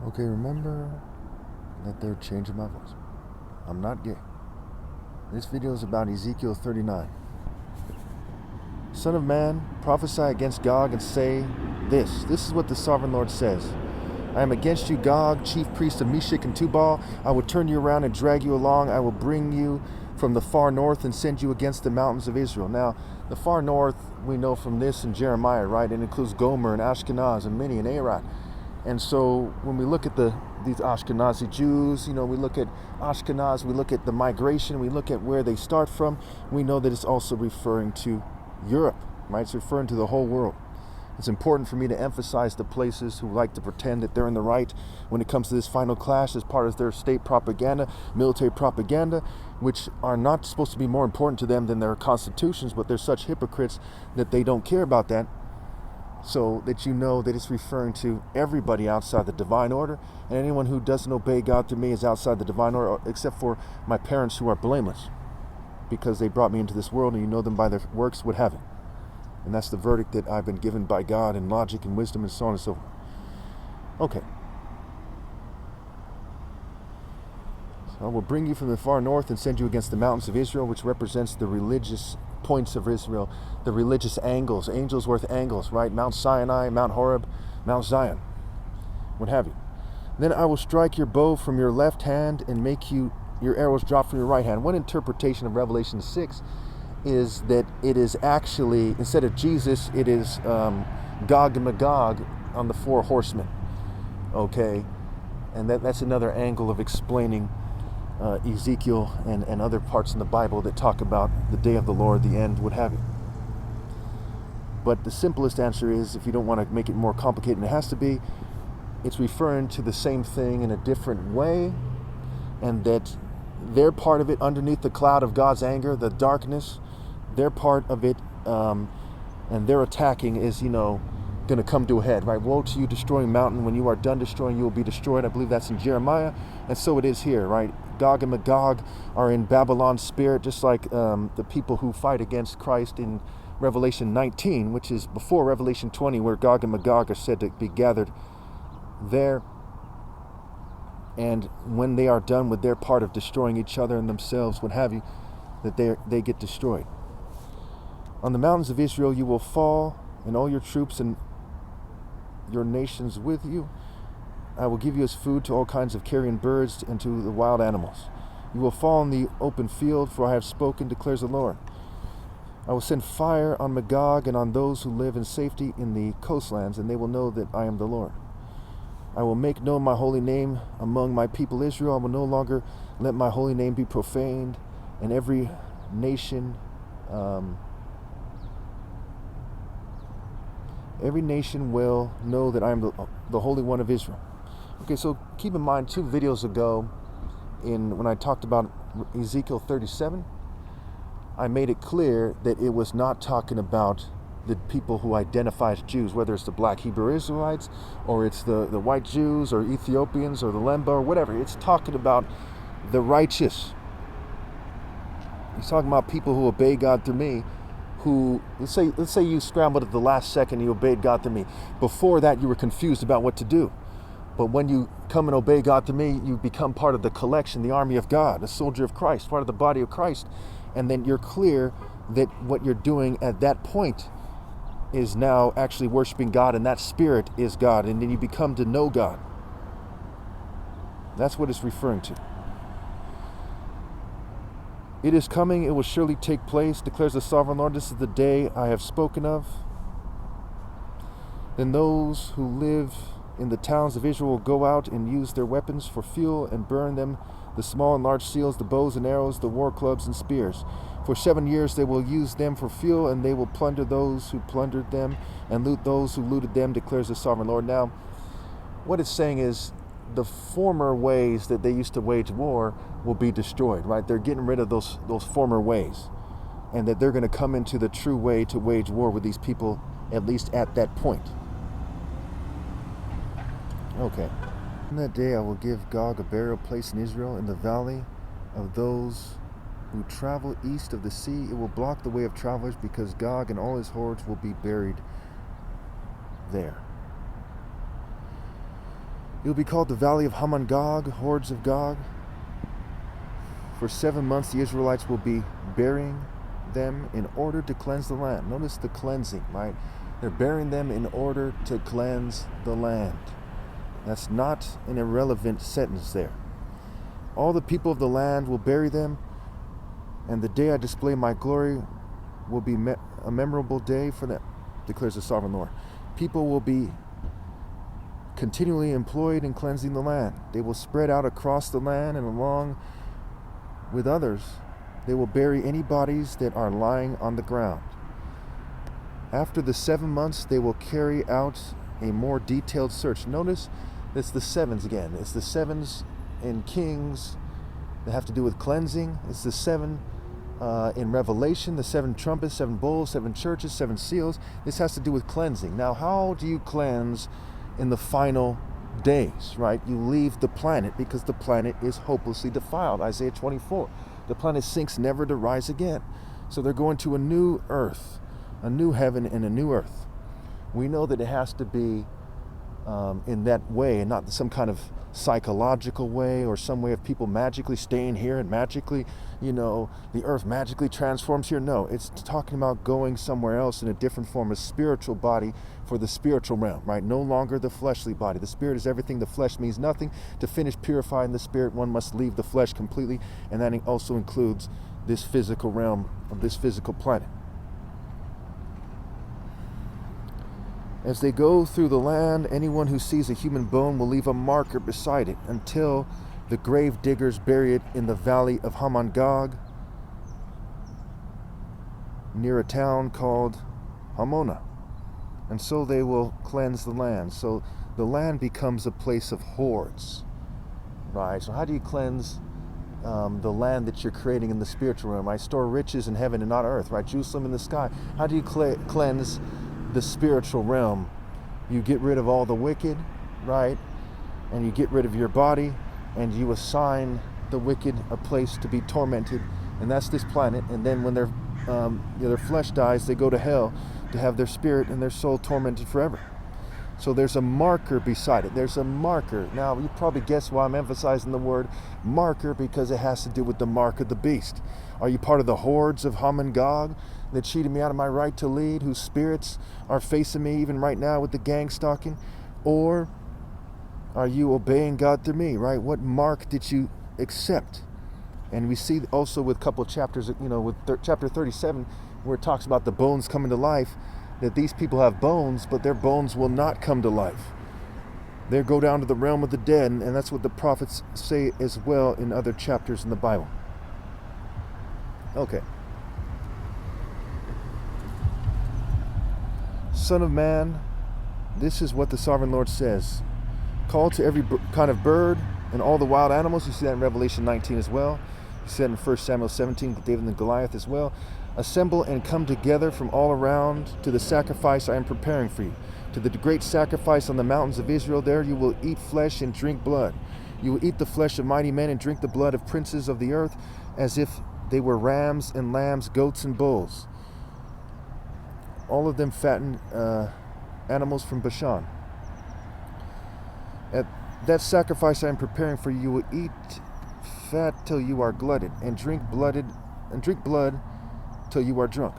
Okay, remember that they're changing my voice. I'm not gay. This video is about Ezekiel 39. Son of man, prophesy against Gog and say this. This is what the sovereign Lord says. I am against you, Gog, chief priest of Meshech and Tubal. I will turn you around and drag you along. I will bring you from the far north and send you against the mountains of Israel. Now, the far north, we know from this in Jeremiah, right? It includes Gomer and Ashkenaz and Minni and Arad. And so when we look at these Ashkenazi Jews, we look at Ashkenaz, we look at the migration, we look at where they start from, we know that it's also referring to Europe, right? It's referring to the whole world. It's important for me to emphasize the places who like to pretend that they're in the right when it comes to this final clash as part of their state propaganda, military propaganda, which are not supposed to be more important to them than their constitutions, but they're such hypocrites that they don't care about that. So that you know that it's referring to everybody outside the divine order, and anyone who doesn't obey God through me is outside the divine order, except for my parents who are blameless because they brought me into this world, and you know them by their works would have it. And that's the verdict that I've been given by God in logic and wisdom and so on and so forth. Okay. So I will bring you from the far north and send you against the mountains of Israel, which represents the religious points of Israel, the religious angles, Angelsworth angles, right? Mount Sinai, Mount Horeb, Mount Zion, what have you. Then I will strike your bow from your left hand and make your arrows drop from your right hand. One interpretation of Revelation 6 is that it is actually, instead of Jesus, it is Gog and Magog on the four horsemen. Okay? And that's another angle of explaining Ezekiel and other parts in the Bible that talk about the day of the Lord, the end, what have you. But the simplest answer is, if you don't want to make it more complicated than it has to be, it's referring to the same thing in a different way, and that they're part of it underneath the cloud of God's anger, the darkness. They're part of it, and their attacking is, going to come to a head, right? Woe to you, destroying mountain. When you are done destroying, you will be destroyed. I believe that's in Jeremiah, and so it is here, right? Gog and Magog are in Babylon's spirit, just like the people who fight against Christ in Revelation 19, which is before Revelation 20, where Gog and Magog are said to be gathered there. And when they are done with their part of destroying each other and themselves, what have you, that they get destroyed. On the mountains of Israel you will fall, and all your troops and your nations with you. I will give you as food to all kinds of carrion birds and to the wild animals. You will fall in the open field, for I have spoken, declares the Lord. I will send fire on Magog and on those who live in safety in the coastlands, and they will know that I am the Lord. I will make known my holy name among my people Israel. I will no longer let my holy name be profaned, and every nation will know that I am the Holy One of Israel. Okay, so keep in mind, 2 videos ago, when I talked about Ezekiel 37, I made it clear that it was not talking about the people who identify as Jews, whether it's the black Hebrew Israelites, or it's the white Jews, or Ethiopians, or the Lemba, or whatever. It's talking about the righteous. He's talking about people who obey God through me, who, let's say you scrambled at the last second, you obeyed God through me. Before that, you were confused about what to do. But when you come and obey God through me, you become part of the collection, the army of God, a soldier of Christ, part of the body of Christ. And then you're clear that what you're doing at that point is now actually worshiping God, and that spirit is God, and then you become to know God. That's what it's referring to. It is coming, it will surely take place, declares the sovereign Lord. This is the day I have spoken of. Then those who live in the towns of Israel will go out and use their weapons for fuel and burn them, the small and large shields, the bows and arrows, the war clubs and spears. For 7 years they will use them for fuel, and they will plunder those who plundered them and loot those who looted them, declares the sovereign Lord. Now, what it's saying is the former ways that they used to wage war will be destroyed, right? They're getting rid of those former ways, and that they're going to come into the true way to wage war with these people, at least at that point. Okay. On that day I will give Gog a burial place in Israel, in the valley of those who travel east of the sea. It will block the way of travelers, because Gog and all his hordes will be buried there. It will be called the Valley of Haman Gog, hordes of Gog. For 7 months the Israelites will be burying them in order to cleanse the land. Notice the cleansing, right? They're burying them in order to cleanse the land. That's not an irrelevant sentence there. All the people of the land will bury them, and the day I display my glory will be a memorable day for them, declares the sovereign Lord. People will be continually employed in cleansing the land. They will spread out across the land, and along with others, they will bury any bodies that are lying on the ground. After the 7 months, they will carry out a more detailed search. Notice it's the sevens again. It's the sevens in Kings that have to do with cleansing. It's the seven in Revelation, the 7 trumpets, 7 bowls, 7 churches, 7 seals. This has to do with cleansing. Now, how do you cleanse in the final days, right? You leave the planet because the planet is hopelessly defiled. Isaiah 24. The planet sinks never to rise again. So they're going to a new earth, a new heaven and a new earth. We know that it has to be in that way and not some kind of psychological way or some way of people magically staying here and magically, the earth magically transforms here. No, it's talking about going somewhere else in a different form, a spiritual body for the spiritual realm, right? No longer the fleshly body. The spirit is everything. The flesh means nothing. To finish purifying the spirit, one must leave the flesh completely, and that also includes this physical realm of this physical planet. As they go through the land, anyone who sees a human bone will leave a marker beside it until the grave diggers bury it in the valley of Haman Gog, near a town called Hamona. And so they will cleanse the land. So the land becomes a place of hordes, right? So how do you cleanse the land that you're creating in the spiritual realm? I store riches in heaven and not earth, right? Jerusalem in the sky. How do you cleanse the spiritual realm? You get rid of all the wicked, right? And you get rid of your body, and you assign the wicked a place to be tormented, and that's this planet. And then when their flesh dies, they go to hell to have their spirit and their soul tormented forever. So there's a marker beside it. There's a marker. Now, you probably guess why I'm emphasizing the word marker, because it has to do with the mark of the beast. Are you part of the hordes of Haman Gog that cheated me out of my right to lead, whose spirits are facing me even right now with the gang stalking? Or are you obeying God through me, right? What mark did you accept? And we see also with a couple of chapters, with chapter 37, where it talks about the bones coming to life, that these people have bones, but their bones will not come to life. They go down to the realm of the dead, and that's what the prophets say as well in other chapters in the Bible. Okay. Son of man, this is what the sovereign Lord says. Call to every kind of bird and all the wild animals. You see that in Revelation 19 as well. You see that in 1 Samuel 17 with David and Goliath as well. Assemble and come together from all around to the sacrifice I am preparing for you. To the great sacrifice on the mountains of Israel. There you will eat flesh and drink blood. You will eat the flesh of mighty men and drink the blood of princes of the earth, as if they were rams and lambs, goats and bulls. All of them fattened animals from Bashan. At that sacrifice I am preparing for you, you will eat fat till you are glutted, and drink blood till you are drunk.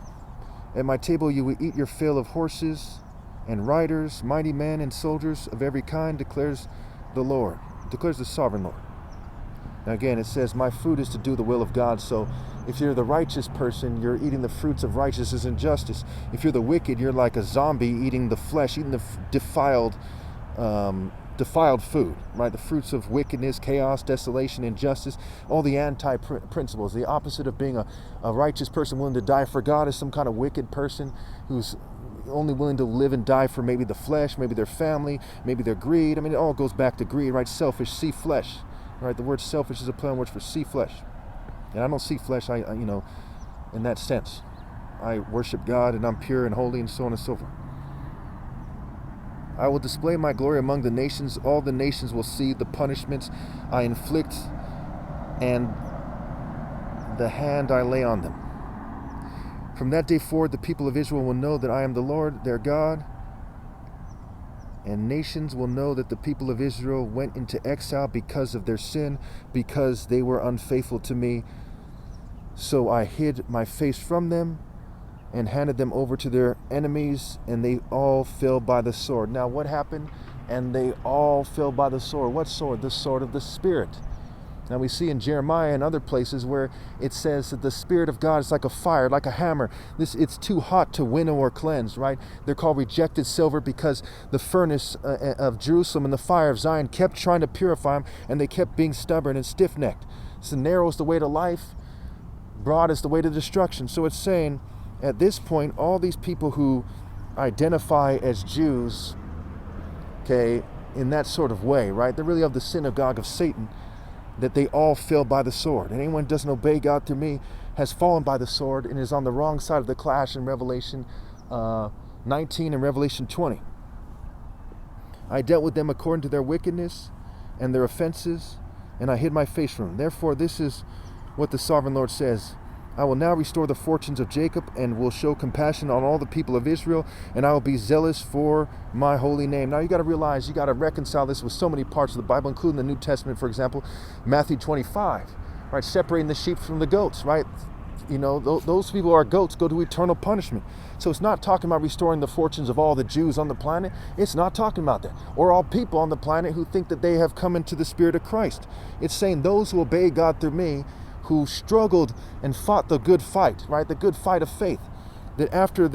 At my table you will eat your fill of horses and riders, mighty men and soldiers of every kind, declares the sovereign Lord. Now again, it says, my food is to do the will of God. So if you're the righteous person, you're eating the fruits of righteousness and justice. If you're the wicked, you're like a zombie eating the flesh, eating the defiled food, right? The fruits of wickedness, chaos, desolation, injustice, all the anti-principles. The opposite of being a righteous person willing to die for God is some kind of wicked person who's only willing to live and die for maybe the flesh, maybe their family, maybe their greed. I mean, it all goes back to greed, right? Selfish, see flesh, right? The word selfish is a play on words for see flesh. And I don't see flesh, in that sense. I worship God and I'm pure and holy and so on and so forth. I will display my glory among the nations. All the nations will see the punishments I inflict and the hand I lay on them. From that day forward, the people of Israel will know that I am the Lord, their God, And nations will know that the people of Israel went into exile because of their sin, because they were unfaithful to me. So I hid my face from them and handed them over to their enemies, and they all fell by the sword. Now what happened? And they all fell by the sword. What sword? The sword of the Spirit. Now we see in Jeremiah and other places where it says that the Spirit of God is like a fire, like a hammer. It's too hot to winnow or cleanse, right? They're called rejected silver because the furnace of Jerusalem and the fire of Zion kept trying to purify them, and they kept being stubborn and stiff-necked. So narrow is the way to life, broad is the way to destruction. So it's saying at this point, all these people who identify as Jews, okay, in that sort of way, right? They're really of the synagogue of Satan, that they all fell by the sword. And anyone who doesn't obey God through me has fallen by the sword and is on the wrong side of the clash in Revelation 19 and Revelation 20. I dealt with them according to their wickedness and their offenses, and I hid my face from them. Therefore, this is what the sovereign Lord says. I will now restore the fortunes of Jacob and will show compassion on all the people of Israel, and I will be zealous for my holy name. Now you got to realize, you got to reconcile this with so many parts of the Bible, including the New Testament, for example, Matthew 25, right? Separating the sheep from the goats, right? You know, those people who are goats go to eternal punishment. So it's not talking about restoring the fortunes of all the Jews on the planet. It's not talking about that. Or all people on the planet who think that they have come into the Spirit of Christ. It's saying those who obey God through me, who struggled and fought the good fight, right? The good fight of faith. That after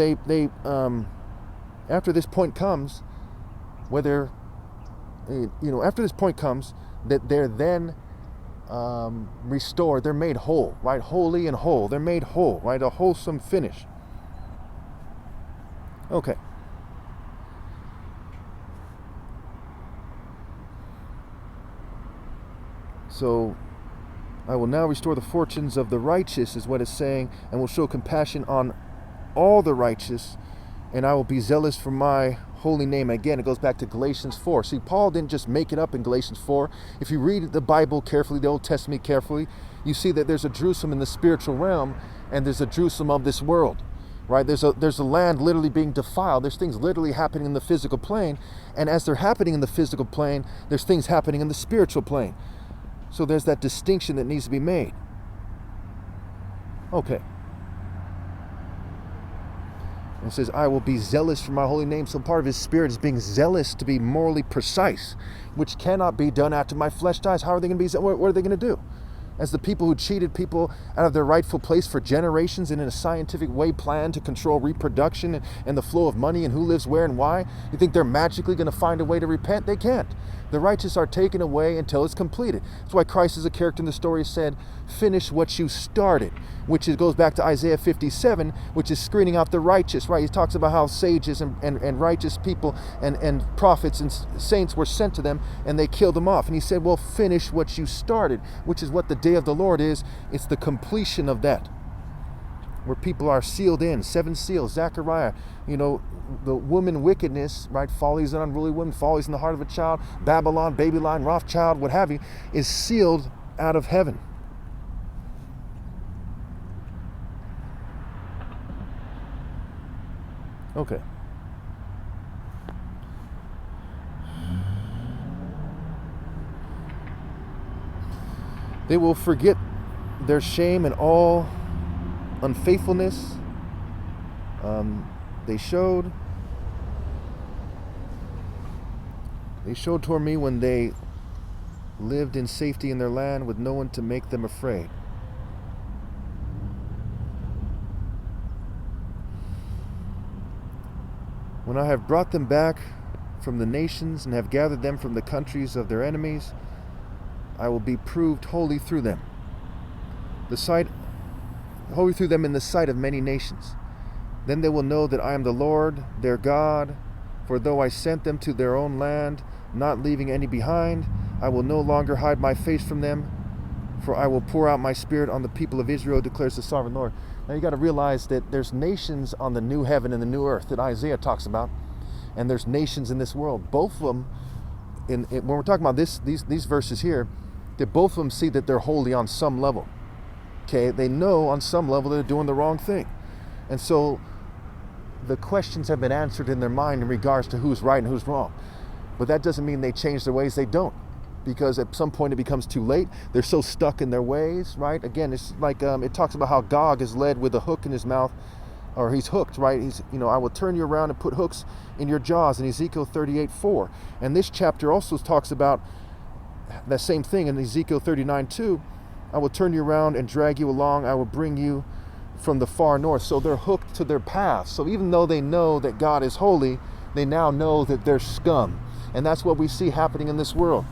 after this point comes, whether, after this point comes, that they're then restored, they're made whole, right? Holy and whole. They're made whole, right? A wholesome finish. Okay. So, I will now restore the fortunes of the righteous, is what it's saying, and will show compassion on all the righteous, and I will be zealous for my holy name. Again, it goes back to Galatians 4. See, Paul didn't just make it up in Galatians 4. If you read the Bible carefully, the Old Testament carefully, you see that there's a Jerusalem in the spiritual realm, and there's a Jerusalem of this world, right? There's a land literally being defiled. There's things literally happening in the physical plane, and as they're happening in the physical plane, there's things happening in the spiritual plane. So there's that distinction that needs to be made. Okay. It says, I will be zealous for my holy name. So part of his Spirit is being zealous to be morally precise, which cannot be done after my flesh dies. How are they going to be? What are they going to do? As the people who cheated people out of their rightful place for generations and in a scientific way planned to control reproduction and the flow of money and who lives where and why, you think they're magically going to find a way to repent? They can't. The righteous are taken away until it's completed. That's why Christ, as a character in the story, said, finish what you started, which goes back to Isaiah 57, which is screening out the righteous, right? He talks about how sages and righteous people and prophets and saints were sent to them, and they killed them off. And he said, well, finish what you started, which is what the day of the Lord is. It's the completion of that, where people are sealed in. 7 seals, Zechariah, the woman wickedness, right? Follies and unruly women, follies in the heart of a child, Babylon, Babylon, Rothschild, what have you, is sealed out of heaven. Okay. They will forget their shame and all unfaithfulness they showed toward me when they lived in safety in their land with no one to make them afraid. When I have brought them back from the nations and have gathered them from the countries of their enemies, I will be proved holy through them. Holy through them in the sight of many nations. Then they will know that I am the Lord, their God, for though I sent them to their own land, not leaving any behind, I will no longer hide my face from them, for I will pour out my Spirit on the people of Israel, declares the sovereign Lord. Now you got to realize that there's nations on the new heaven and the new earth that Isaiah talks about, and there's nations in this world. Both of them, when we're talking about these verses here, that both of them see that they're holy on some level. Okay, they know on some level they're doing the wrong thing. And so the questions have been answered in their mind in regards to who's right and who's wrong. But that doesn't mean they change their ways. They don't. Because at some point it becomes too late. They're so stuck in their ways, right? Again, it's like it talks about how Gog is led with a hook in his mouth, or he's hooked, right? He's, I will turn you around and put hooks in your jaws in Ezekiel 38:4. And this chapter also talks about that same thing in Ezekiel 39:2. I will turn you around and drag you along. I will bring you from the far north. So they're hooked to their past. So even though they know that God is holy, they now know that they're scum. And that's what we see happening in this world.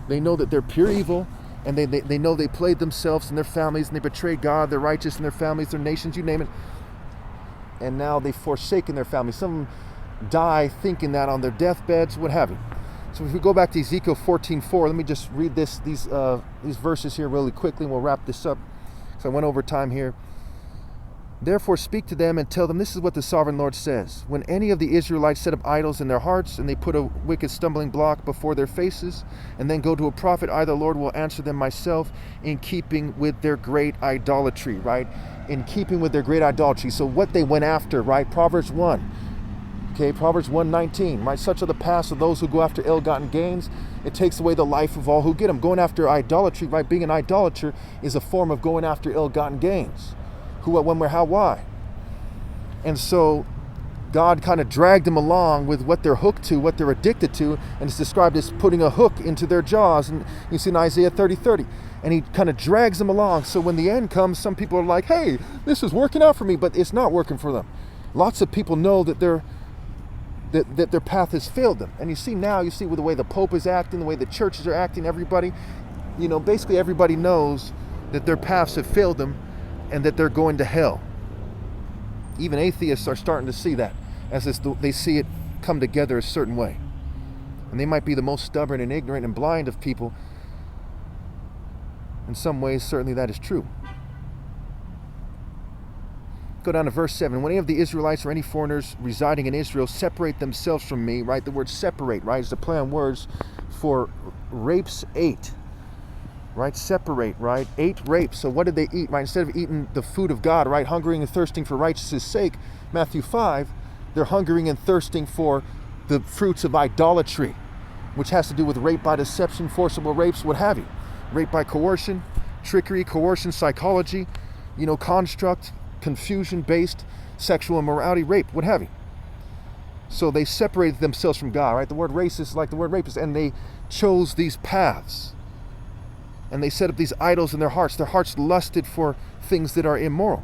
They know that they're pure evil, and they know they played themselves and their families, and they betrayed God, their righteous and their families, their nations, you name it. And now they've forsaken their families. Some of them die thinking that on their deathbeds, what have you. So if we go back to Ezekiel 14:4, let me just read these verses here really quickly, and we'll wrap this up. So I went over time here. Therefore speak to them and tell them, this is what the sovereign Lord says. When any of the Israelites set up idols in their hearts, and they put a wicked stumbling block before their faces, and then go to a prophet, I, the Lord, will answer them myself in keeping with their great idolatry, right? In keeping with their great idolatry. So what they went after, right? Proverbs 1. Okay, Proverbs 1:19, right? Such are the paths of those who go after ill-gotten gains. It takes away the life of all who get them. Going after idolatry, right? Being an idolater is a form of going after ill-gotten gains. Who, what, when, where, how, why? And so God kind of dragged them along with what they're hooked to, what they're addicted to, and it's described as putting a hook into their jaws. And you see in Isaiah 30:30. And he kind of drags them along. So when the end comes, some people are like, hey, this is working out for me, but it's not working for them. Lots of people know that their path has failed them. And you see with the way the Pope is acting, the way the churches are acting, everybody, basically everybody knows that their paths have failed them and that they're going to hell. Even atheists are starting to see that, as they see it come together a certain way. And they might be the most stubborn and ignorant and blind of people. In some ways, certainly that is true. Go down to verse 7. When any of the Israelites or any foreigners residing in Israel separate themselves from me, right? The word separate, right, is a play on words for rapes 8. Right? Separate, right? 8 rapes. So what did they eat, right? Instead of eating the food of God, right? Hungering and thirsting for righteousness' sake, Matthew 5, they're hungering and thirsting for the fruits of idolatry, which has to do with rape by deception, forcible rapes, what have you. Rape by coercion, trickery, coercion, psychology, construct, confusion-based sexual immorality, rape, what have you. So they separated themselves from God, right? The word racist is like the word rapist, and they chose these paths. And they set up these idols in their hearts. Their hearts lusted for things that are immoral.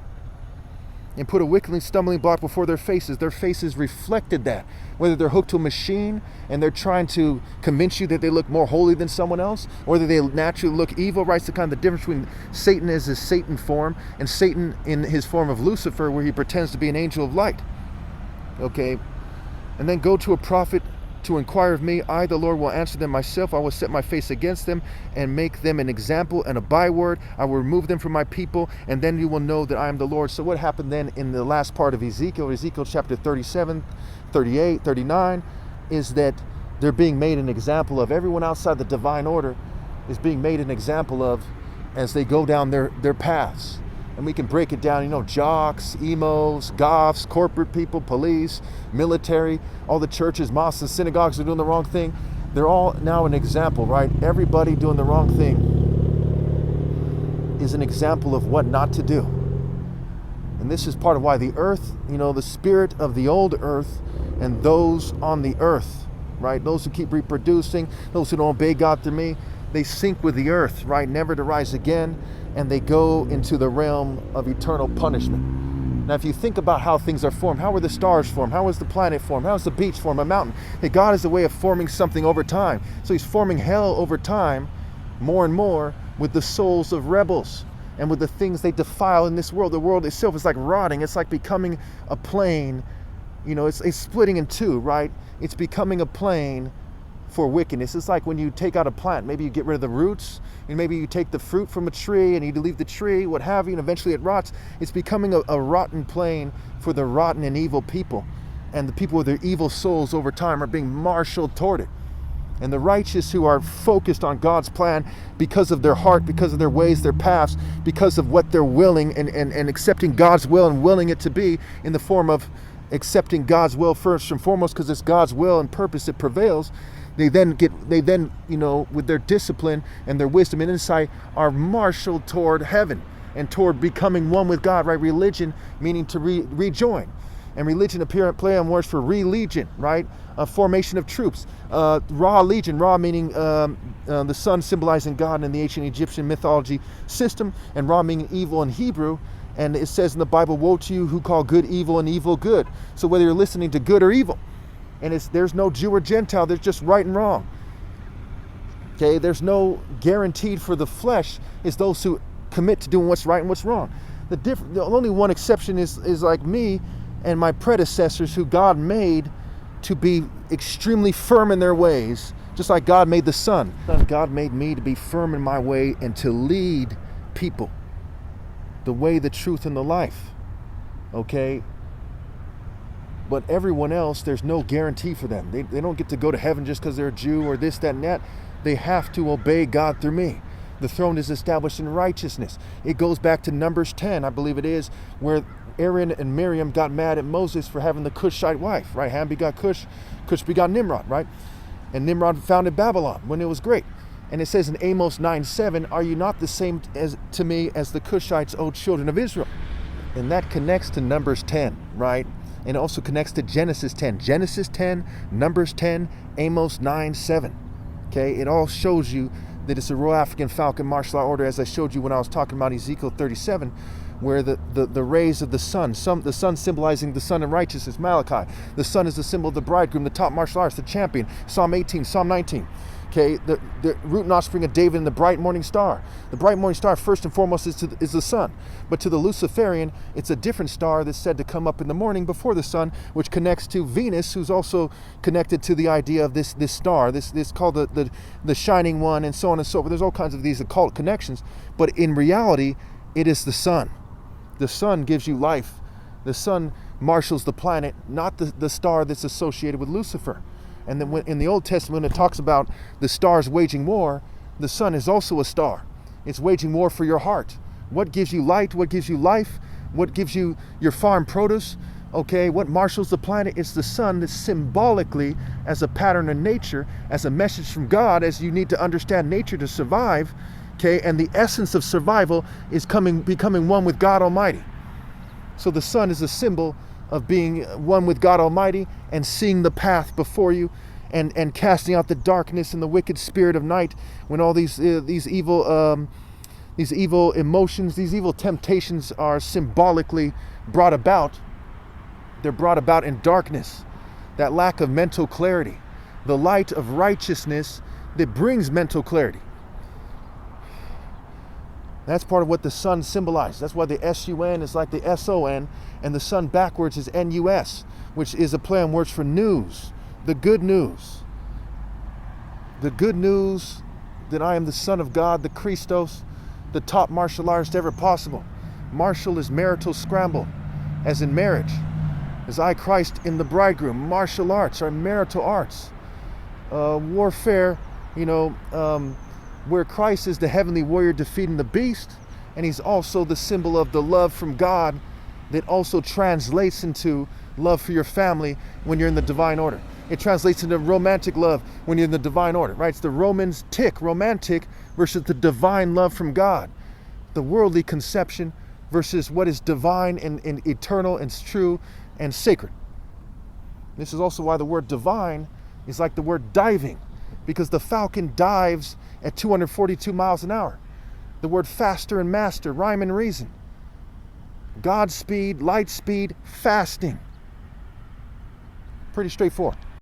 And put a wicked stumbling block before their faces. Their faces reflected that. Whether they're hooked to a machine and they're trying to convince you that they look more holy than someone else, or that they naturally look evil, right? It's the kind of the difference between Satan as his Satan form and Satan in his form of Lucifer, where he pretends to be an angel of light. Okay? And then go to a prophet to inquire of me. I, the Lord, will answer them myself. I will set my face against them and make them an example and a byword. I will remove them from my people, and then you will know that I am the Lord. So what happened then in the last part of Ezekiel chapter 37, 38, 39, is that they're being made an example of. Everyone outside the divine order is being made an example of as they go down their paths. And we can break it down, jocks, emos, goths, corporate people, police, military, all the churches, mosques, and synagogues are doing the wrong thing. They're all now an example, right? Everybody doing the wrong thing is an example of what not to do. And this is part of why the earth, the spirit of the old earth and those on the earth, right? Those who keep reproducing, those who don't obey God through me, they sink with the earth, right? Never to rise again. And they go into the realm of eternal punishment. Now, if you think about how things are formed, how were the stars formed? How was the planet formed? How was the beach formed? A mountain? Hey, God is a way of forming something over time. So he's forming hell over time, more and more, with the souls of rebels and with the things they defile in this world. The world itself is like rotting. It's like becoming a plane. It's splitting in two, right? It's becoming a plane for wickedness. It's like when you take out a plant, maybe you get rid of the roots, and maybe you take the fruit from a tree and you leave the tree, what have you, and eventually it rots. It's becoming a rotten plain for the rotten and evil people. And the people with their evil souls over time are being marshaled toward it. And the righteous who are focused on God's plan because of their heart, because of their ways, their paths, because of what they're willing and accepting God's will and willing it to be in the form of accepting God's will first and foremost, because it's God's will and purpose that prevails. They then, with their discipline and their wisdom and insight, are marshaled toward heaven and toward becoming one with God, right? Religion meaning to rejoin. And religion, play on words for re-legion, right? A formation of troops. Ra legion, Ra meaning the sun symbolizing God in the ancient Egyptian mythology system, and Ra meaning evil in Hebrew. And it says in the Bible, woe to you who call good evil and evil good. So whether you're listening to good or evil, and there's no Jew or Gentile, there's just right and wrong. Okay, there's no guaranteed for the flesh is those who commit to doing what's right and what's wrong. The only one exception is like me and my predecessors, who God made to be extremely firm in their ways, just like God made the sun. God made me to be firm in my way and to lead people the way, the truth, and the life. Okay? But everyone else, there's no guarantee for them. They don't get to go to heaven just because they're a Jew or this, that, and that. They have to obey God through me. The throne is established in righteousness. It goes back to Numbers 10, I believe it is, where Aaron and Miriam got mad at Moses for having the Cushite wife, right? Ham begot Cush, Cush begot Nimrod, right? And Nimrod founded Babylon when it was great. And it says in Amos 9:7, are you not the same to me as the Cushites, O children of Israel? And that connects to Numbers 10, right? And it also connects to Genesis 10. Genesis 10, Numbers 10, Amos 9:7. Okay, it all shows you that it's a Royal African Falcon martial art order, as I showed you when I was talking about Ezekiel 37, where the rays of the sun symbolizing the sun in righteousness, Malachi. The sun is the symbol of the bridegroom, the top martial arts, the champion, Psalm 18, Psalm 19. Okay, the root and offspring of David and the bright morning star. The bright morning star, first and foremost, is the sun. But to the Luciferian, it's a different star that's said to come up in the morning before the sun, which connects to Venus, who's also connected to the idea of this star, this called the shining one, and so on and so forth. There's all kinds of these occult connections. But in reality, it is the sun. The sun gives you life. The sun marshals the planet, not the star that's associated with Lucifer. And then in the Old Testament, it talks about the stars waging war. The sun is also a star. It's waging war for your heart. What gives you light? What gives you life? What gives you your farm produce? Okay, what marshals the planet? It's the sun that symbolically, as a pattern of nature, as a message from God, as you need to understand nature to survive. Okay, and the essence of survival is becoming one with God Almighty. So the sun is a symbol of being one with God Almighty and seeing the path before you, and casting out the darkness and the wicked spirit of night, when all these evil emotions, these evil temptations are symbolically brought about. They're brought about in darkness, that lack of mental clarity, the light of righteousness that brings mental clarity. That's part of what the sun symbolizes. That's why the S-U-N is like the S-O-N, and the sun backwards is N-U-S, which is a play on words for news, the good news. The good news that I am the Son of God, the Christos, the top martial artist ever possible. Martial is marital scramble, as in marriage. As I, Christ, in the bridegroom. Martial arts are marital arts. Warfare, where Christ is the heavenly warrior defeating the beast, and he's also the symbol of the love from God that also translates into love for your family when you're in the divine order. It translates into romantic love when you're in the divine order, right? It's the Romans romantic versus the divine love from God. The worldly conception versus what is divine and eternal and true and sacred. This is also why the word divine is like the word diving, because the falcon dives at 242 miles an hour. The word faster and master, rhyme and reason. God speed, light speed, fasting. Pretty straightforward.